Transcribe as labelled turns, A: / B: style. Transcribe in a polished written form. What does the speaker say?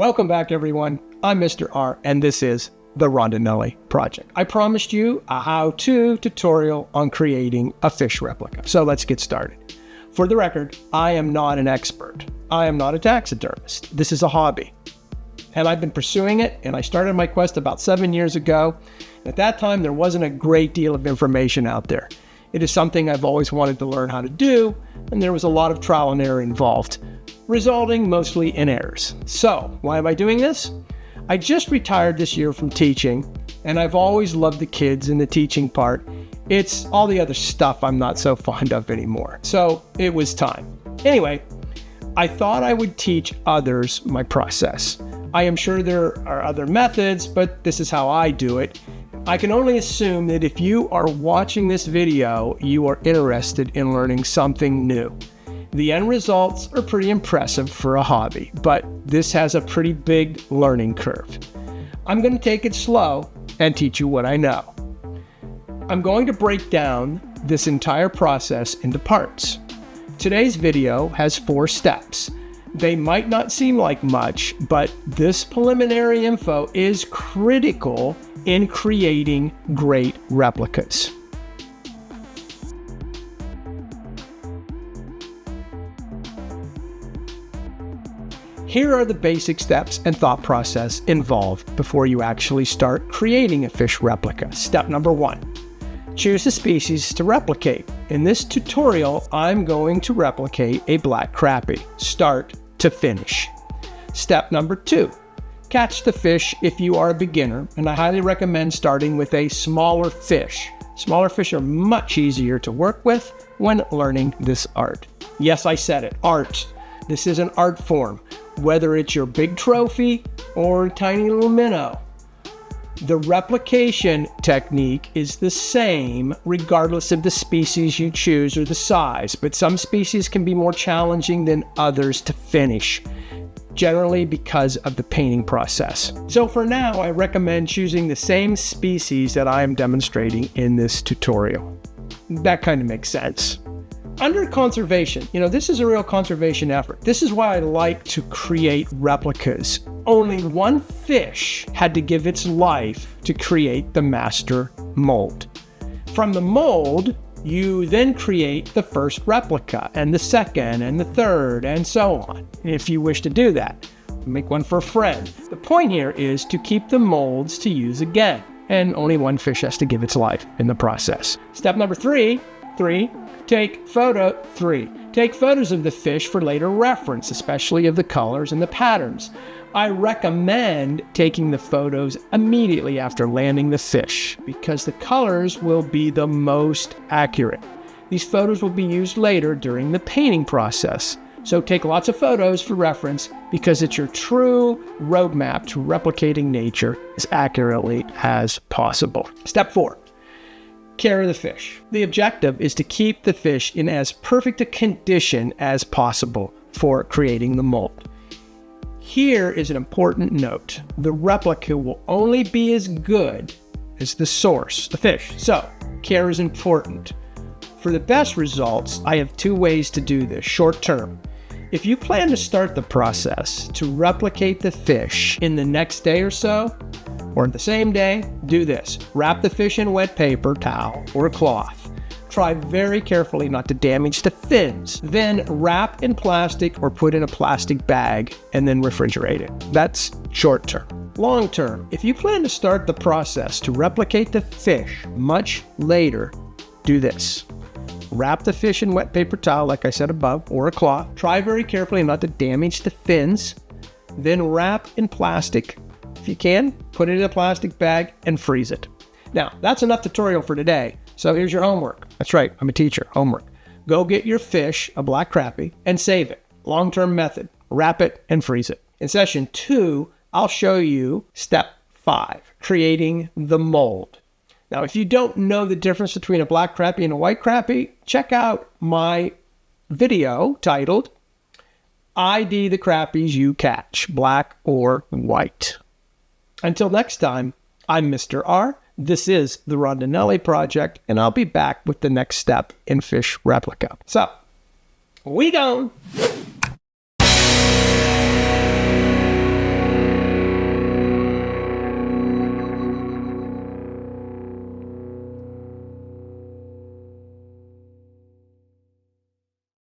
A: Welcome back, everyone. I'm Mr. R, and this is the Rondinelli Project. I promised you a how-to tutorial on creating a fish replica. So let's get started. For the record, I am not an expert. I am not a taxidermist. This is a hobby. And I've been pursuing it, and I started my quest about 7 years ago. At that time, there wasn't a great deal of information out there. It is something I've always wanted to learn how to do, and there was a lot of trial and error involved, resulting mostly in errors. So, why am I doing this? I just retired this year from teaching, and I've always loved the kids and the teaching part. It's all the other stuff I'm not so fond of anymore. So, it was time. Anyway, I thought I would teach others my process. I am sure there are other methods, but this is how I do it. I can only assume that if you are watching this video, you are interested in learning something new. The end results are pretty impressive for a hobby, but this has a pretty big learning curve. I'm going to take it slow and teach you what I know. I'm going to break down this entire process into parts. Today's video has 4 steps. They might not seem like much, but this preliminary info is critical in creating great replicas. Here are the basic steps and thought process involved before you actually start creating a fish replica. Step number 1, choose a species to replicate. In this tutorial, I'm going to replicate a black crappie, start to finish. Step number 2, catch the fish if you are a beginner, and I highly recommend starting with a smaller fish. Smaller fish are much easier to work with when learning this art. Yes, I said it, art. This is an art form, whether it's your big trophy or tiny little minnow. The replication technique is the same regardless of the species you choose or the size, but some species can be more challenging than others to finish, generally because of the painting process. So for now, I recommend choosing the same species that I am demonstrating in this tutorial. That kind of makes sense. Under conservation, this is a real conservation effort. This is why I like to create replicas. Only one fish had to give its life to create the master mold. From the mold, you then create the first replica, and the second, and the third, and so on. If you wish to do that, make one for a friend. The point here is to keep the molds to use again, and only one fish has to give its life in the process. Step number 3, take photos of the fish for later reference, especially of the colors and the patterns. I recommend taking the photos immediately after landing the fish because the colors will be the most accurate. These photos will be used later during the painting process. So take lots of photos for reference because it's your true roadmap to replicating nature as accurately as possible. Step 4. Care of the fish. The objective is to keep the fish in as perfect a condition as possible for creating the mold. Here is an important note. The replica will only be as good as the source, the fish. So, care is important. For the best results, I have 2 ways to do this, short term. If you plan to start the process to replicate the fish in the next day or so, or the same day, do this. Wrap the fish in wet paper towel or a cloth. Try very carefully not to damage the fins. Then wrap in plastic or put in a plastic bag and then refrigerate it. That's short term. Long term, if you plan to start the process to replicate the fish much later, do this. Wrap the fish in wet paper towel, like I said above, or a cloth. Try very carefully not to damage the fins. Then wrap in plastic. If you can, put it in a plastic bag and freeze it. Now, that's enough tutorial for today. So here's your homework. That's right, I'm a teacher. Homework. Go get your fish, a black crappie, and save it. Long-term method. Wrap it and freeze it. In session 2, I'll show you step 5, creating the mold. Now, if you don't know the difference between a black crappie and a white crappie, check out my video titled ID the Crappies You Catch, Black or White. Until next time, I'm Mr. R. This is the Rondinelli Project, and I'll be back with the next step in fish replica. So, we gone.